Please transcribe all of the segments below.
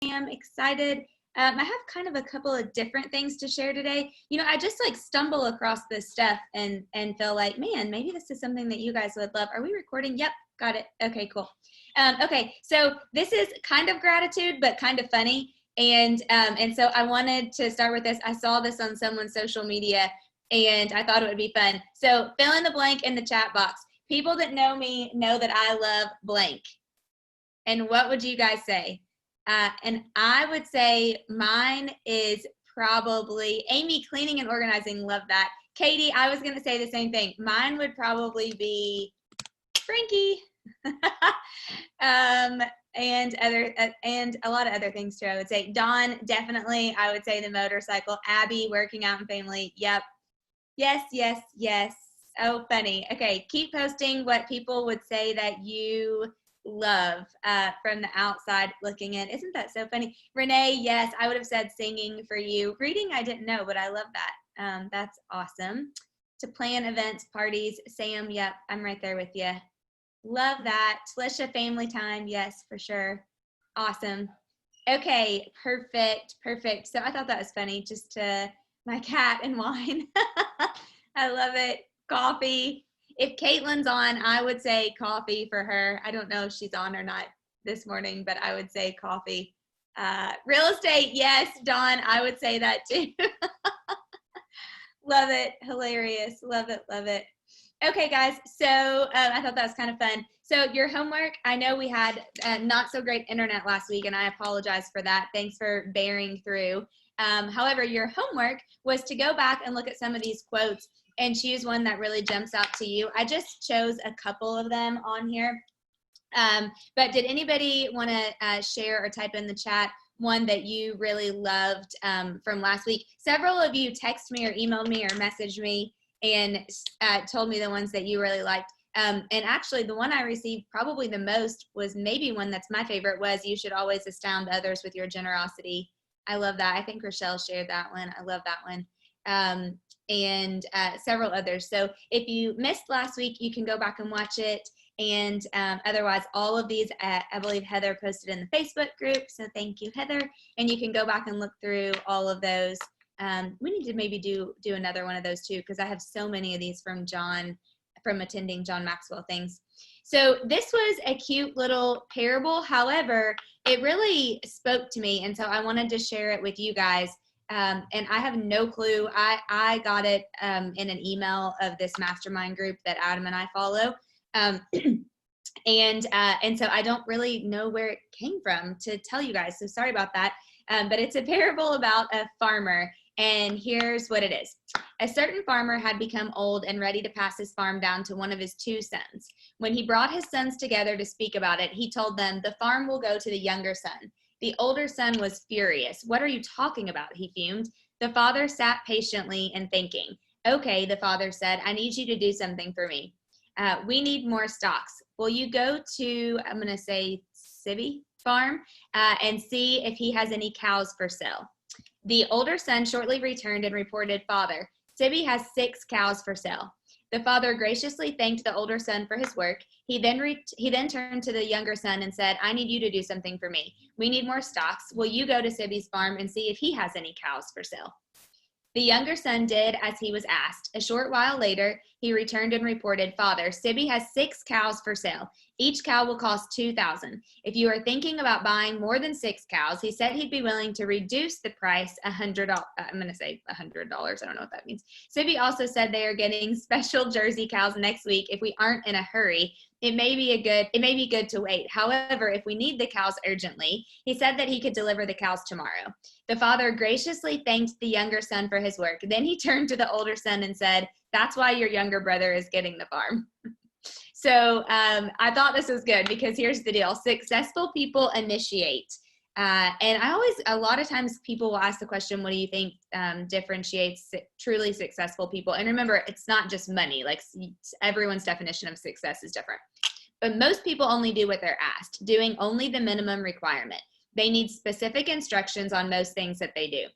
am excited. I have kind of a couple of different things to share today. I just like stumble across this stuff and feel like, man, maybe this is something that you guys would love. Are we recording? Yep, got it. Okay, cool. Okay, so this is kind of gratitude, but kind of funny. And so I wanted to start with this. I saw this on someone's social media, and I thought it would be fun. So fill in the blank in the chat box. People that know me know that I love blank. And what would you guys say? And I would say mine is probably Amy, cleaning and organizing. Love that. Katie, I was going to say the same thing. Mine would probably be Frankie. And a lot of other things too. I would say Dawn, definitely. I would say the motorcycle. Abby, working out and family. Yep. Yes, yes, yes. Oh, funny. Okay, keep posting what people would say that you love from the outside looking in. Isn't that so funny? Renee, yes, I would have said singing for you. Reading, I didn't know, but I love that. That's awesome. To plan events, parties. Sam, yep, I'm right there with you. Love that. Talisha, family time. Yes, for sure. Awesome. Okay, perfect, perfect. So I thought that was funny, just my cat and wine. I love it. Coffee. If Caitlin's on, I would say coffee for her. I don't know if she's on or not this morning, but I would say coffee. Real estate, yes, Dawn, I would say that too. Love it. Hilarious. Love it. Love it. Okay, guys, so I thought that was kind of fun. So your homework, I know we had not so great internet last week, and I apologize for that. Thanks for bearing through. However, your homework was to go back and look at some of these quotes and choose one that really jumps out to you. I just chose a couple of them on here. But did anybody want to share or type in the chat one that you really loved from last week? Several of you text me or emailed me or messaged me and told me the ones that you really liked. And actually, the one I received probably the most was maybe one that's my favorite was you should always astound others with your generosity. I love that. I think Rochelle shared that one. I love that one. And several others. So if you missed last week, you can go back and watch it. And otherwise, all of these, I believe Heather posted in the Facebook group. So thank you, Heather. And you can go back and look through all of those. We need to maybe do another one of those too, because I have so many of these from attending John Maxwell things. So this was a cute little parable. However, it really spoke to me. And so I wanted to share it with you guys. And I have no clue. I got it in an email of this mastermind group that Adam and I follow. And so I don't really know where it came from to tell you guys. So sorry about that. But it's a parable about a farmer. And here's what it is. A certain farmer had become old and ready to pass his farm down to one of his two sons. When he brought his sons together to speak about it, he told them, "The farm will go to the younger son." The older son was furious. "What are you talking about?" he fumed. The father sat patiently and thinking. "Okay," the father said, "I need you to do something for me. We need more stocks. Will you go to, I'm going to say, Sibby farm and see if he has any cows for sale?" The older son shortly returned and reported, "Father, Sibby has 6 cows for sale." The father graciously thanked the older son for his work. He then turned to the younger son and said, "I need you to do something for me. We need more stocks. Will you go to Sibby's farm and see if he has any cows for sale?" The younger son did as he was asked. A short while later, he returned and reported, "Father, Sibby has 6 cows for sale. Each cow will cost $2,000. If you are thinking about buying more than 6 cows, he said he'd be willing to reduce the price $100. I'm going to say $100. I don't know what that means. Sibby also said they are getting special Jersey cows next week if we aren't in a hurry. It may be good to wait. However, if we need the cows urgently, he said that he could deliver the cows tomorrow." The father graciously thanked the younger son for his work. Then he turned to the older son and said, "That's why your younger brother is getting the farm." So I thought this was good because here's the deal. Successful people initiate. And a lot of times people will ask the question, what do you think differentiates truly successful people? And remember, it's not just money. Like everyone's definition of success is different. But most people only do what they're asked, doing only the minimum requirement. They need specific instructions on most things that they do.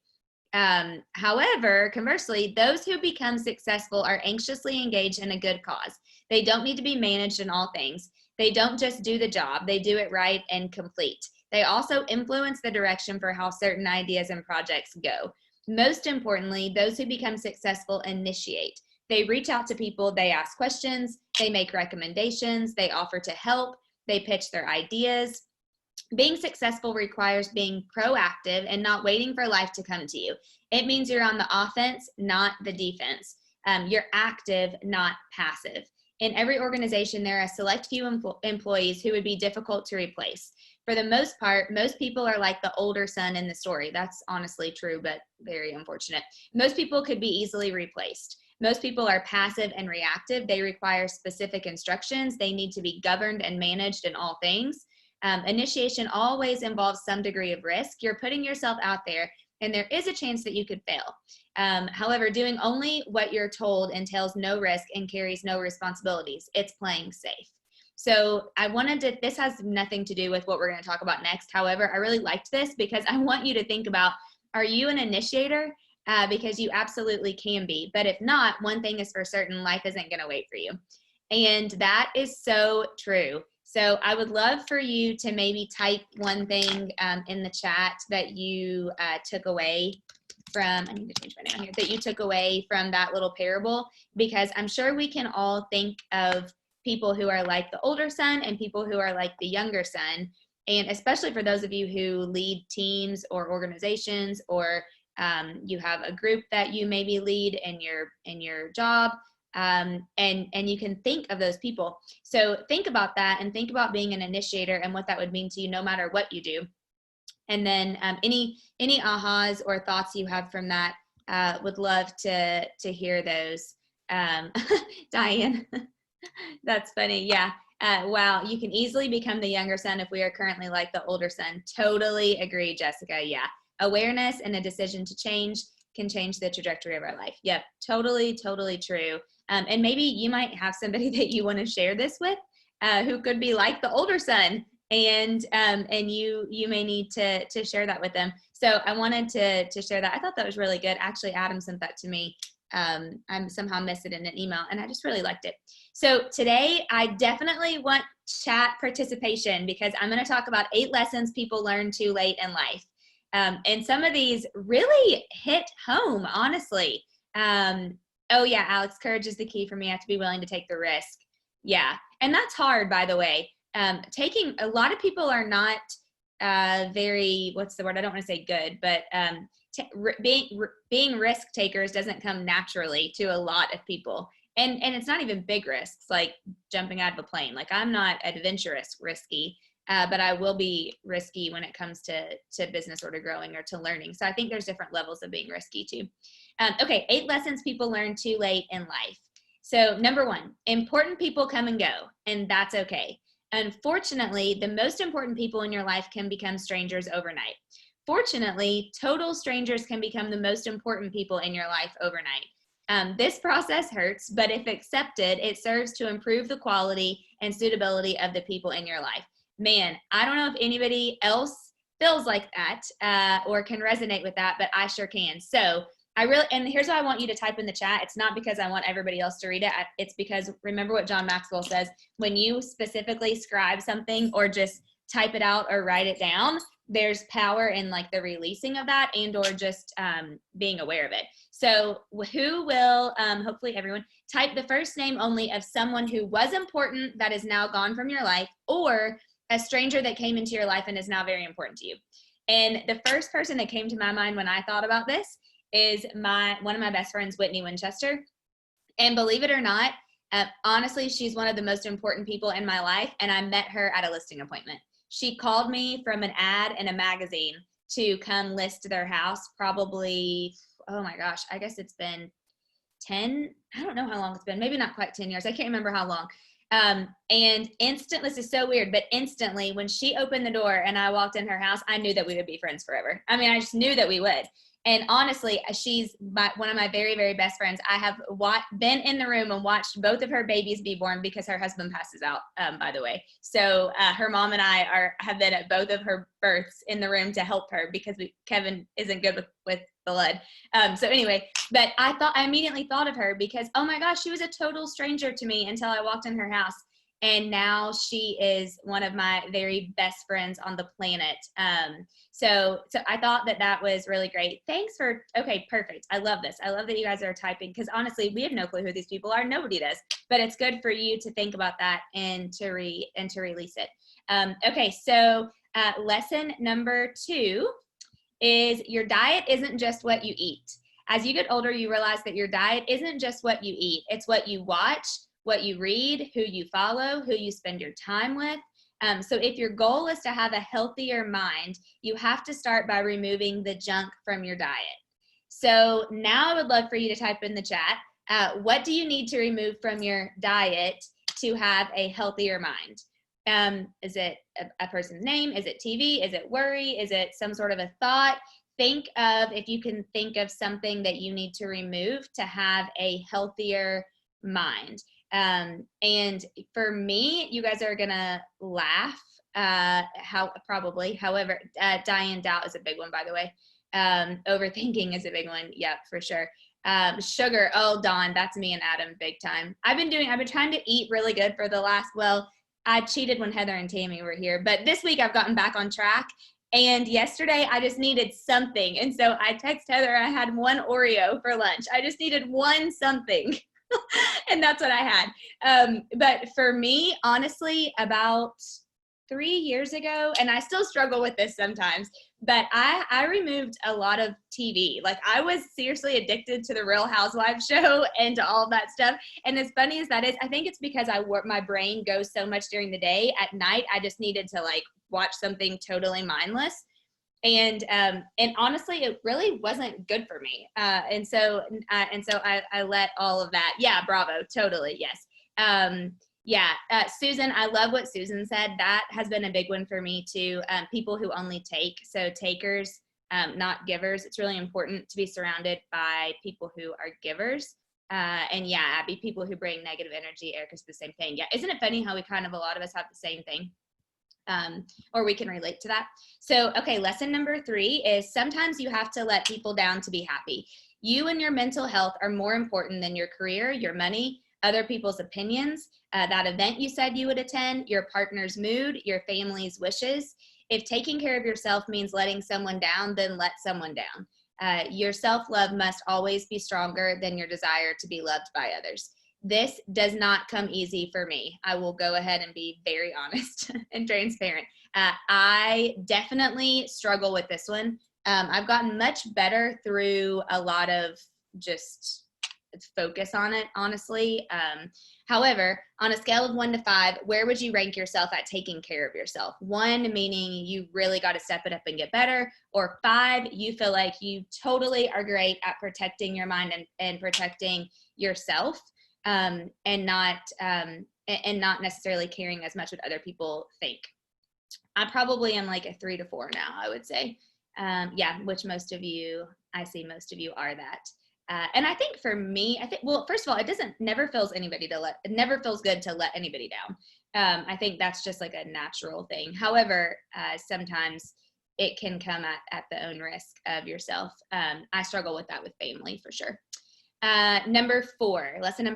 However, conversely, those who become successful are anxiously engaged in a good cause. They don't need to be managed in all things. They don't just do the job. They do it right and complete. They also influence the direction for how certain ideas and projects go. Most importantly, those who become successful initiate. They reach out to people, they ask questions, they make recommendations, they offer to help, they pitch their ideas. Being successful requires being proactive and not waiting for life to come to you. It means you're on the offense, not the defense. You're active, not passive. In every organization, there are a select few employees who would be difficult to replace. For the most part, most people are like the older son in the story. That's honestly true, but very unfortunate. Most people could be easily replaced. Most people are passive and reactive. They require specific instructions. They need to be governed and managed in all things. Initiation always involves some degree of risk. You're putting yourself out there, and there is a chance that you could fail. However, doing only what you're told entails no risk and carries no responsibilities. It's playing safe. So this has nothing to do with what we're going to talk about next. However, I really liked this because I want you to think about, are you an initiator? Because you absolutely can be. But if not, one thing is for certain, life isn't going to wait for you. And that is so true. So I would love for you to maybe type one thing in the chat that you took away from, I need to change my name here, that you took away from that little parable, because I'm sure we can all think of people who are like the older son and people who are like the younger son. And especially for those of you who lead teams or organizations, or you have a group that you maybe lead in your job, and you can think of those people. So think about that and think about being an initiator and what that would mean to you no matter what you do. And then any ahas or thoughts you have from that, would love to hear those. Diane, that's funny. Yeah. Wow. You can easily become the younger son if we are currently like the older son. Totally agree, Jessica. Yeah. Awareness and a decision to change can change the trajectory of our life. Yep. Totally, totally true. And maybe you might have somebody that you want to share this with, who could be like the older son, and you may need to share that with them. So I wanted to share that. I thought that was really good. Actually, Adam sent that to me. I somehow missed it in an email, and I just really liked it. So today I definitely want chat participation, because I'm going to talk about 8 lessons people learn too late in life. And some of these really hit home, honestly. Oh yeah, Alex, courage is the key for me. I have to be willing to take the risk. Yeah, and that's hard, by the way. A lot of people are not very, what's the word? I don't want to say good, but being risk takers doesn't come naturally to a lot of people. And it's not even big risks, like jumping out of a plane. Like, I'm not adventurous risky, but I will be risky when it comes to business or to growing or to learning. So I think there's different levels of being risky too. Okay, 8 lessons people learn too late in life. So number 1, important people come and go, and that's okay. Unfortunately, the most important people in your life can become strangers overnight. Fortunately, total strangers can become the most important people in your life overnight. This process hurts, but if accepted, it serves to improve the quality and suitability of the people in your life. Man, I don't know if anybody else feels like that or can resonate with that, but I sure can. So and here's why I want you to type in the chat. It's not because I want everybody else to read it. It's because, remember what John Maxwell says, when you specifically scribe something or just type it out or write it down, there's power in like the releasing of that and or just being aware of it. So who will, hopefully everyone, type the first name only of someone who was important that is now gone from your life, or a stranger that came into your life and is now very important to you. And the first person that came to my mind when I thought about this is one of my best friends, Whitney Winchester. And believe it or not, honestly, she's one of the most important people in my life, and I met her at a listing appointment. She called me from an ad in a magazine to come list their house, probably, oh my gosh, I guess it's been 10, I don't know how long it's been, maybe not quite 10 years, I can't remember how long. And this is so weird, but instantly when she opened the door and I walked in her house, I knew that we would be friends forever. I mean, I just knew that we would. And honestly, she's one of my very, very best friends. I have been in the room and watched both of her babies be born because her husband passes out, by the way. So her mom and I have been at both of her births in the room to help her because Kevin isn't good with blood. So anyway, but I immediately thought of her because, oh my gosh, she was a total stranger to me until I walked in her house. And now she is one of my very best friends on the planet. So I thought that was really great. Thanks for, okay, perfect. I love this. I love that you guys are typing, because honestly, we have no clue who these people are. Nobody does, but it's good for you to think about that and to release it. Okay, so lesson number 2 is your diet isn't just what you eat. As you get older, you realize that your diet isn't just what you eat. It's what you watch, what you read, who you follow, who you spend your time with. So if your goal is to have a healthier mind, you have to start by removing the junk from your diet. So now I would love for you to type in the chat, what do you need to remove from your diet to have a healthier mind? Is it a person's name? Is it TV? Is it worry? Is it some sort of a thought? Think of, if you can think of something that you need to remove to have a healthier mind. And for me, you guys are gonna laugh, however, Diane, doubt is a big one, by the way. Overthinking is a big one. Yep, for sure. Sugar. Oh, Dawn, that's me and Adam big time. I've been trying to eat really good for the last, well, I cheated when Heather and Tammy were here, but this week I've gotten back on track. And yesterday I just needed something. And so I text Heather, I had one Oreo for lunch. I just needed one something. And that's what I had. But for me, honestly, about 3 years ago, and I still struggle with this sometimes, but I removed a lot of TV. Like, I was seriously addicted to the Real Housewives show and to all of that stuff. And as funny as that is, I think it's because my brain goes so much during the day. At night, I just needed to like watch something totally mindless. And honestly, it really wasn't good for me. And so I let all of that. Yeah, bravo, totally, yes. Susan, I love what Susan said. That has been a big one for me too. People who only take, so takers, not givers. It's really important to be surrounded by people who are givers. And yeah, Abby, people who bring negative energy. Erica's the same thing. Yeah, isn't it funny how a lot of us have the same thing? Or we can relate to that. So, okay, lesson number 3 is sometimes you have to let people down to be happy. You and your mental health are more important than your career, your money, other people's opinions, that event you said you would attend, your partner's mood, your family's wishes. If taking care of yourself means letting someone down, then let someone down. Your self-love must always be stronger than your desire to be loved by others. This does not come easy for me. I will go ahead and be very honest and transparent. I definitely struggle with this one. I've gotten much better through a lot of just focus on it, honestly. However, on a scale of 1 to 5, where would you rank yourself at taking care of yourself? 1 meaning you really got to step it up and get better, or 5, you feel like you totally are great at protecting your mind and protecting yourself. And not necessarily caring as much what other people think. I probably am like a 3 to 4 now, I would say. Yeah, which I see most of you are that. And I think for me, well, first of all, it never feels good to let anybody down. I think that's just like a natural thing. However, sometimes it can come at the own risk of yourself. I struggle with that with family for sure. Lesson number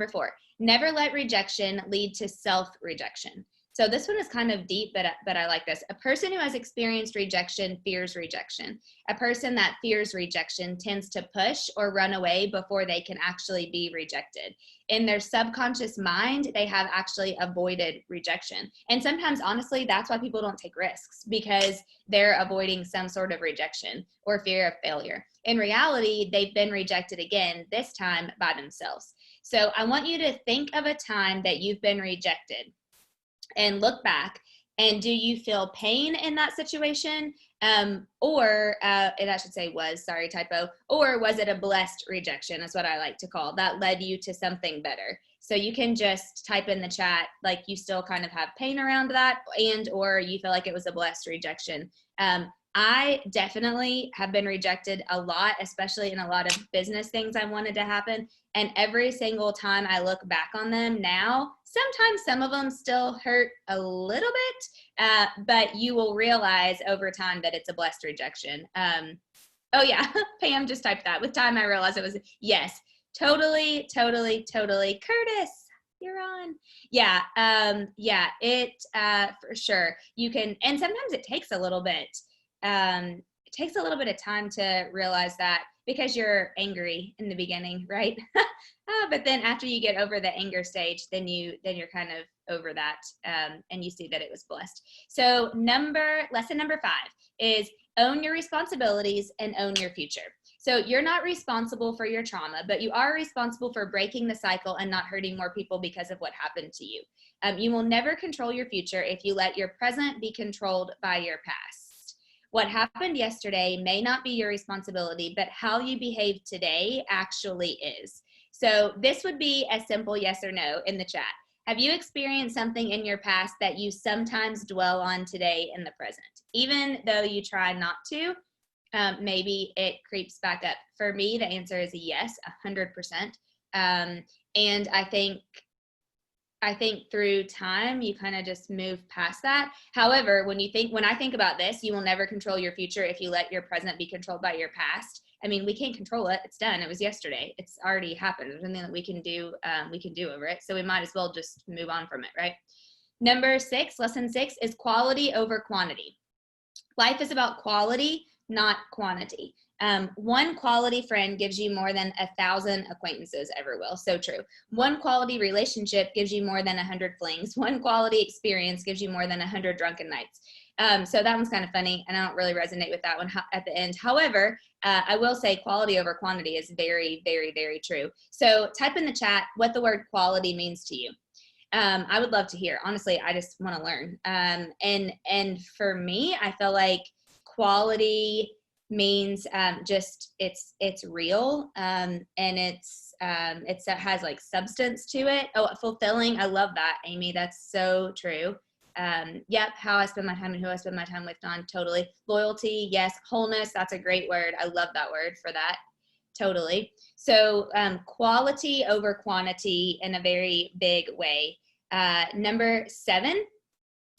4, never let rejection lead to self-rejection. So this one is kind of deep, but I like this. A person who has experienced rejection fears rejection. A person that fears rejection tends to push or run away before they can actually be rejected. In their subconscious mind, they have actually avoided rejection. And sometimes, honestly, that's why people don't take risks, because they're avoiding some sort of rejection or fear of failure. In reality, they've been rejected again, this time by themselves. So I want you to think of a time that you've been rejected and look back, and do you feel pain in that situation? And I should say typo, or was it a blessed rejection? Is what I like to call that led you to something better. So you can just type in the chat, like you still kind of have pain around that, or you feel like it was a blessed rejection. I definitely have been rejected a lot, especially in a lot of business things I wanted to happen. And every single time I look back on them now, sometimes some of them still hurt a little bit, but you will realize over time that it's a blessed rejection. Oh yeah, Pam just typed that. With time, I realized it was, yes, totally. Curtis, You're on. Yeah. Yeah, it for sure. You can, and sometimes it takes a little bit. It takes a little bit of time to realize that because you're angry in the beginning, right? But then after you get over the anger stage, then you're kind of over that, and you see that it was blessed. So lesson number 5 is own your responsibilities and own your future. So you're not responsible for your trauma, but you are responsible for breaking the cycle and not hurting more people because of what happened to you. You will never control your future if you let your present be controlled by your past. What happened yesterday may not be your responsibility, but how you behave today actually is. So this would be a simple yes or no in the chat. Have you experienced something in your past that you sometimes dwell on today in the present? Even though you try not to, maybe it creeps back up. For me, the answer is a yes, 100%. And I think through time, you kind of just move past that. However, when I think about this, you will never control your future if you let your present be controlled by your past. I mean, we can't control it. It's done. It was yesterday. It's already happened. There's nothing that we can do over it. So we might as well just move on from it, right? Number 6, lesson 6 is quality over quantity. Life is about quality, not quantity. One quality friend gives you more than 1,000 acquaintances ever will. So true. One quality relationship gives you more than 100 flings. One quality experience gives you more than 100 drunken nights. So that one's kind of funny, and I don't really resonate with that one at the end. However, I will say quality over quantity is very, very, very true. So type in the chat what the word quality means to you. I would love to hear. Honestly, I just want to learn. And for me, I feel like quality means just it's real, and it has like substance to it. Oh, fulfilling. I love that, Amy. That's so true. Yep. How I spend my time and who I spend my time with, Dawn. Totally. Loyalty. Yes. Wholeness. That's a great word. I love that word for that. Totally. So quality over quantity in a very big way. Number 7,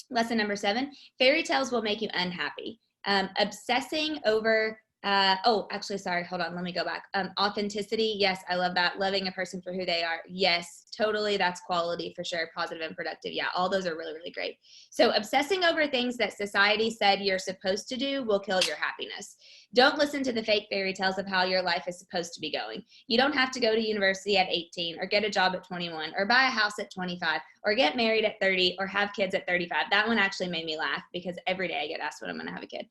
lesson number 7, fairy tales will make you unhappy. Obsessing over, sorry, hold on, let me go back. Authenticity, yes, I love that. Loving a person for who they are, yes, totally, that's quality for sure. Positive and productive, yeah, all those are really, really great. So obsessing over things that society said you're supposed to do will kill your happiness. Don't listen to the fake fairy tales of how your life is supposed to be going. You don't have to go to university at 18 or get a job at 21 or buy a house at 25 or get married at 30 or have kids at 35. That one actually made me laugh because every day I get asked when I'm going to have a kid.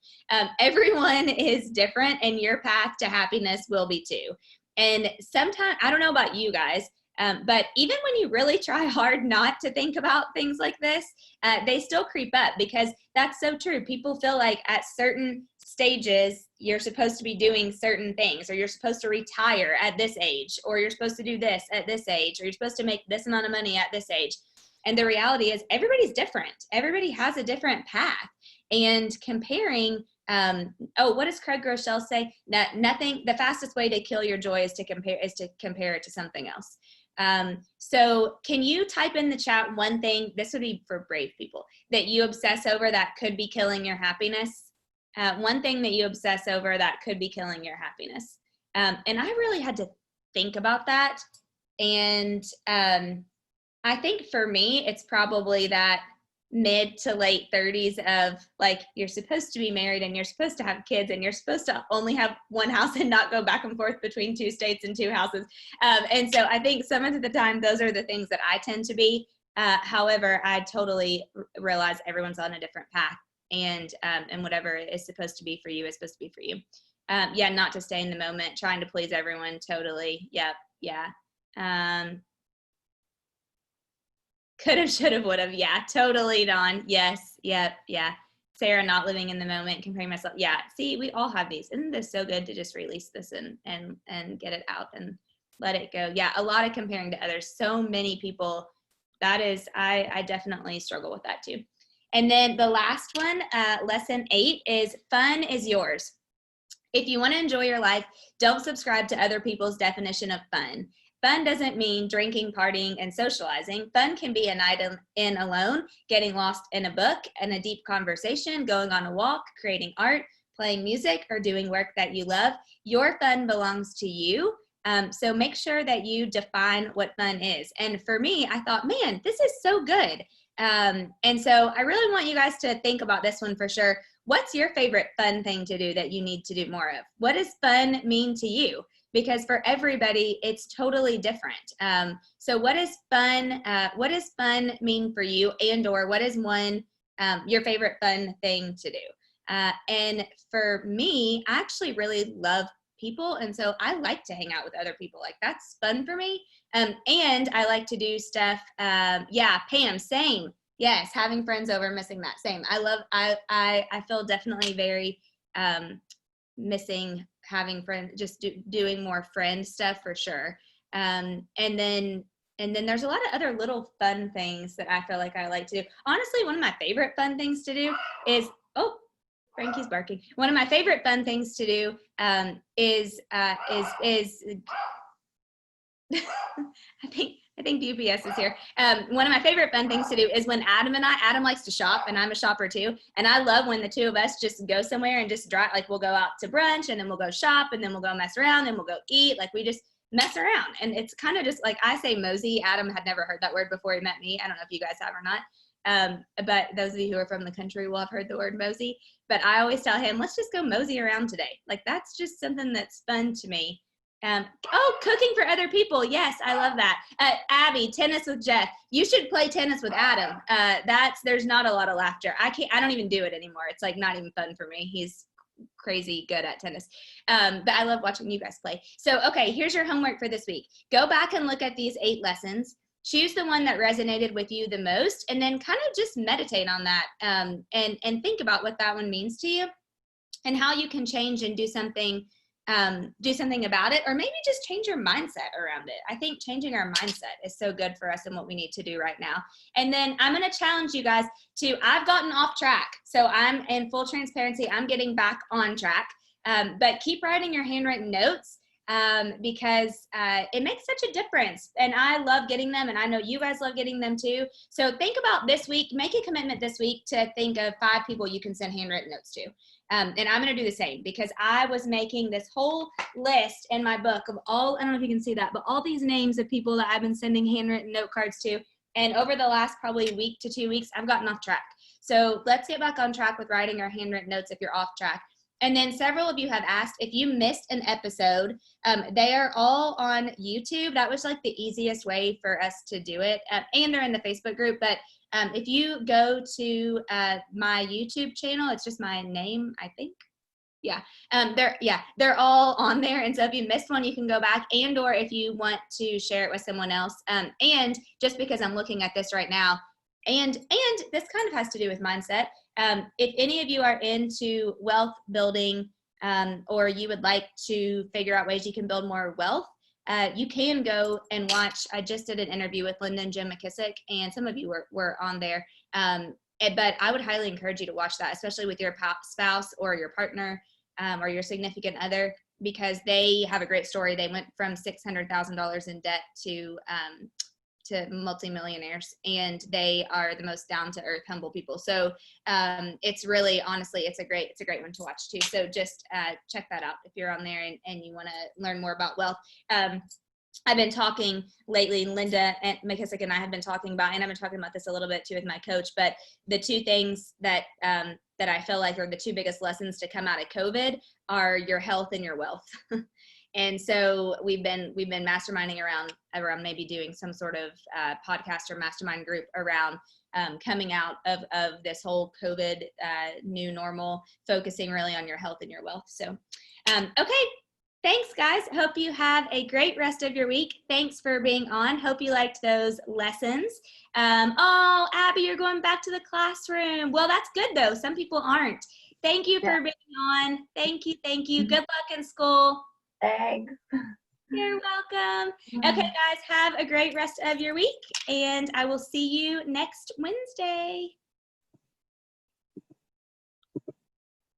Everyone is different and your path to happiness will be too. And sometimes, I don't know about you guys, but even when you really try hard not to think about things like this, they still creep up because that's so true. People feel like at certain stages, you're supposed to be doing certain things, or you're supposed to retire at this age, or you're supposed to do this at this age, or you're supposed to make this amount of money at this age. And the reality is everybody's different. Everybody has a different path. And comparing, what does Craig Groeschel say? Nothing, the fastest way to kill your joy is to compare it to something else. So can you type in the chat one thing, this would be for brave people, that you obsess over that could be killing your happiness? One thing that you obsess over that could be killing your happiness. And I really had to think about that. And I think for me, it's probably that mid to late 30s of like, you're supposed to be married and you're supposed to have kids and you're supposed to only have one house and not go back and forth between 2 states and 2 houses. And so I think some of the time, those are the things that I tend to be. However, I totally realize everyone's on a different path. And whatever is supposed to be for you is supposed to be for you. Yeah, not to stay in the moment, trying to please everyone. Totally. Yep. Yeah. Could have, should have, would have. Yeah, totally, Dawn. Yes. Yep. Yeah. Sarah, not living in the moment, comparing myself. Yeah. See, we all have these. Isn't this so good to just release this and get it out and let it go? Yeah. A lot of comparing to others. So many people. That is, I definitely struggle with that too. And then the last one, lesson 8, is fun is yours. If you want to enjoy your life, don't subscribe to other people's definition of fun. Fun doesn't mean drinking, partying, and socializing. Fun can be a night in alone, getting lost in a book and a deep conversation, going on a walk, creating art, playing music, or doing work that you love. Your fun belongs to you. So make sure that you define what fun is. And for me, I thought, man, this is so good. And so I really want you guys to think about this one for sure. What's your favorite fun thing to do that you need to do more of? What does fun mean to you? Because for everybody, it's totally different. So what is fun? What does fun mean for you? And or what is one your favorite fun thing to do? And for me, I actually really love people. And so I like to hang out with other people. Like that's fun for me. And I like to do stuff. Yeah, Pam, same. Yes, having friends over, missing that. Same. I feel definitely very missing having friends, just doing more friend stuff for sure. And then there's a lot of other little fun things that I feel like I like to do. Honestly, one of my favorite fun things to do is, oh, Frankie's barking. One of my favorite fun things to do is I think UPS is here. One of my favorite fun things to do is when Adam likes to shop, and I'm a shopper too. And I love when the two of us just go somewhere and just drive, like we'll go out to brunch and then we'll go shop and then we'll go mess around and we'll go eat. Like we just mess around. And it's kind of just like, I say mosey. Adam had never heard that word before he met me. I don't know if you guys have or not. But those of you who are from the country will have heard the word mosey. But I always tell him, let's just go mosey around today. Like that's just something that's fun to me. Oh, cooking for other people. Yes, I love that. Abby, tennis with Jeff. You should play tennis with Adam. There's not a lot of laughter. I don't even do it anymore. It's like not even fun for me. He's crazy good at tennis. But I love watching you guys play. So, okay, here's your homework for this week. Go back and look at these 8 lessons. Choose the one that resonated with you the most, and then kind of just meditate on that and think about what that one means to you and how you can change and do something about it, or maybe just change your mindset around it. I think changing our mindset is so good for us and what we need to do right now. And then I'm going to challenge you guys I've gotten off track. So I'm in full transparency. I'm getting back on track. But keep writing your handwritten notes because it makes such a difference. And I love getting them. And I know you guys love getting them too. So think about this week, make a commitment this week to think of 5 people you can send handwritten notes to. And I'm going to do the same because I was making this whole list in my book of I don't know if you can see that, but all these names of people that I've been sending handwritten note cards to. And over the last probably week to 2 weeks, I've gotten off track. So let's get back on track with writing our handwritten notes if you're off track. And then several of you have asked if you missed an episode. They are all on YouTube. That was like the easiest way for us to do it. And they're in the Facebook group. But if you go to my YouTube channel, it's just my name, I think. Yeah, they're all on there. And so if you missed one, you can go back, and or if you want to share it with someone else. And just because I'm looking at this right now, and this kind of has to do with mindset. If any of you are into wealth building or you would like to figure out ways you can build more wealth, you can go and watch. I just did an interview with Linda and Jim McKissick, and some of you were on there. But I would highly encourage you to watch that, especially with your spouse or your partner or your significant other, because they have a great story. They went from $600,000 in debt to multimillionaires, and they are the most down-to-earth, humble people. So it's really, honestly, it's a great one to watch too. So just check that out if you're on there and you want to learn more about wealth. I've been talking lately, Linda and McKissick and I have been talking about, and I've been talking about this a little bit too with my coach, but the 2 things that I feel like are the 2 biggest lessons to come out of COVID are your health and your wealth. And so we've been masterminding around maybe doing some sort of podcast or mastermind group around coming out of this whole COVID new normal, focusing really on your health and your wealth. So, okay. Thanks, guys. Hope you have a great rest of your week. Thanks for being on. Hope you liked those lessons. Oh, Abby, you're going back to the classroom. Well, that's good, though. Some people aren't. Thank you for being on. Thank you. Good luck in school. Thanks. You're welcome. Okay, guys, have a great rest of your week, and I will see you next Wednesday.